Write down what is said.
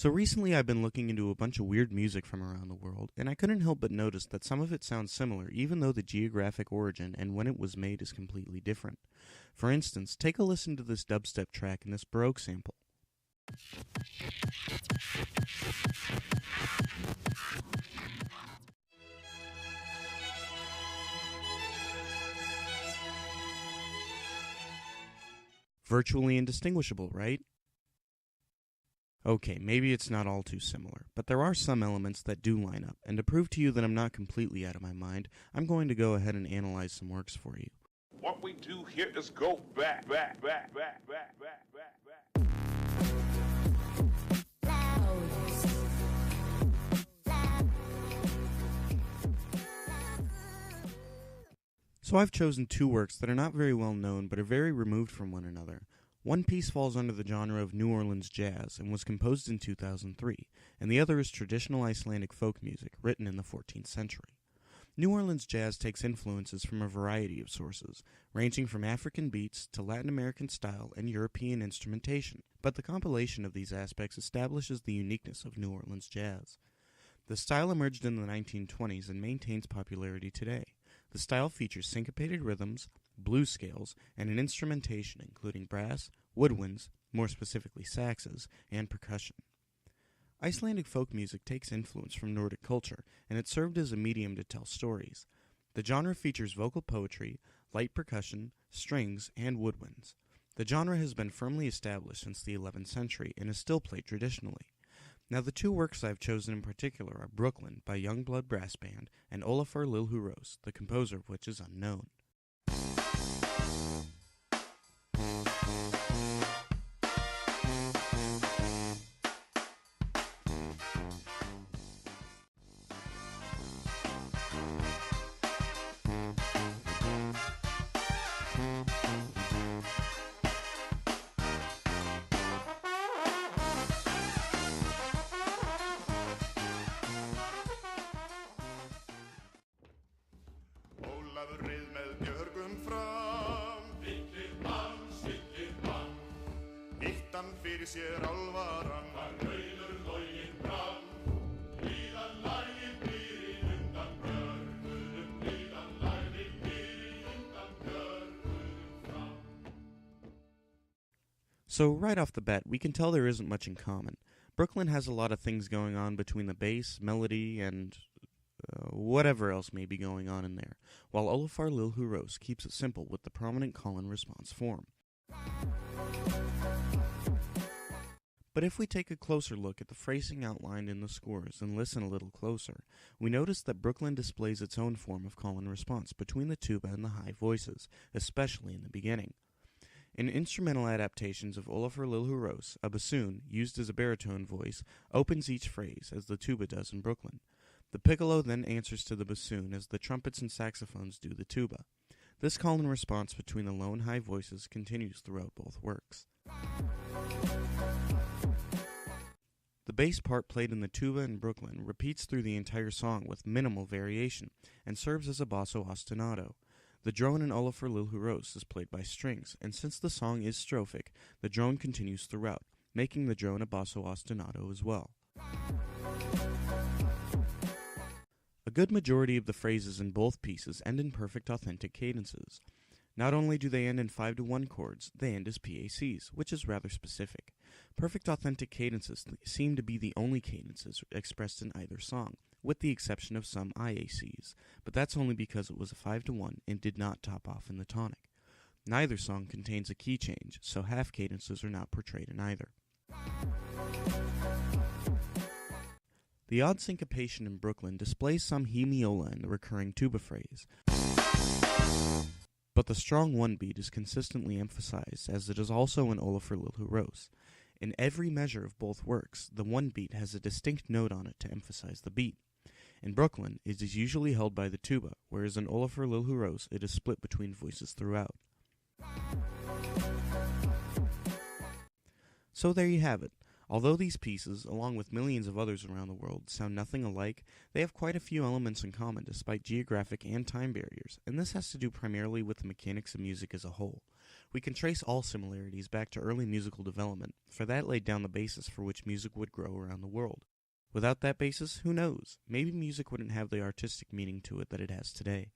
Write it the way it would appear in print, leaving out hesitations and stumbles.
So recently I've been looking into a bunch of weird music from around the world, and I couldn't help but notice that some of it sounds similar even though the geographic origin and when it was made is completely different. For instance, take a listen to this dubstep track and this Baroque sample. Virtually indistinguishable, right? Okay, maybe it's not all too similar, but there are some elements that do line up, and to prove to you that I'm not completely out of my mind, I'm going to go ahead and analyze some works for you. What we do here is go back. So I've chosen two works that are not very well known but are very removed from one another. One piece falls under the genre of New Orleans jazz and was composed in 2003, and the other is traditional Icelandic folk music written in the 14th century. New Orleans jazz takes influences from a variety of sources, ranging from African beats to Latin American style and European instrumentation, but the compilation of these aspects establishes the uniqueness of New Orleans jazz. The style emerged in the 1920s and maintains popularity today. The style features syncopated rhythms, blues scales, and an instrumentation including brass, woodwinds, more specifically saxes, and percussion. Icelandic folk music takes influence from Nordic culture, and it served as a medium to tell stories. The genre features vocal poetry, light percussion, strings, and woodwinds. The genre has been firmly established since the 11th century and is still played traditionally. Now the two works I've chosen in particular are Brooklyn by Youngblood Brass Band and Olafur Lilhuros, the composer of which is unknown. Ólafur reið með björgum fram, villir mann, hitt hann fyrir sér álvaran, var rauður loginn brann, líðan lagði byrinn undan björgunum, líðan lagði byrinn undan björgunum fram. So right off the bat, we can tell there isn't much in common. Brooklyn has a lot of things going on between the bass, melody, and whatever else may be going on in there, while Olafur Lilhuros keeps it simple with the prominent call and response form. But if we take a closer look at the phrasing outlined in the scores and listen a little closer, we notice that Brooklyn displays its own form of call and response between the tuba and the high voices, especially in the beginning. In instrumental adaptations of Olafur Lilhuros, a bassoon, used as a baritone voice, opens each phrase, as the tuba does in Brooklyn. The piccolo then answers to the bassoon as the trumpets and saxophones do the tuba. This call and response between the low and high voices continues throughout both works. The bass part played in the tuba in Brooklyn repeats through the entire song with minimal variation and serves as a basso ostinato. The drone in Olafur Lilhuros is played by strings, and since the song is strophic, the drone continues throughout, making the drone a basso ostinato as well. A good majority of the phrases in both pieces end in perfect authentic cadences. Not only do they end in 5-1 chords, they end as PACs, which is rather specific. Perfect authentic cadences seem to be the only cadences expressed in either song, with the exception of some IACs, but that's only because it was a 5-1 and did not top off in the tonic. Neither song contains a key change, so half cadences are not portrayed in either. The odd syncopation in Brooklyn displays some hemiola in the recurring tuba phrase, but the strong one beat is consistently emphasized, as it is also in Olafur Lilhuros. In every measure of both works, the one beat has a distinct note on it to emphasize the beat. In Brooklyn, it is usually held by the tuba, whereas in Olafur Lilhuros it is split between voices throughout. So there you have it. Although these pieces, along with millions of others around the world, sound nothing alike, they have quite a few elements in common despite geographic and time barriers, and this has to do primarily with the mechanics of music as a whole. We can trace all similarities back to early musical development, for that laid down the basis for which music would grow around the world. Without that basis, who knows? Maybe music wouldn't have the artistic meaning to it that it has today.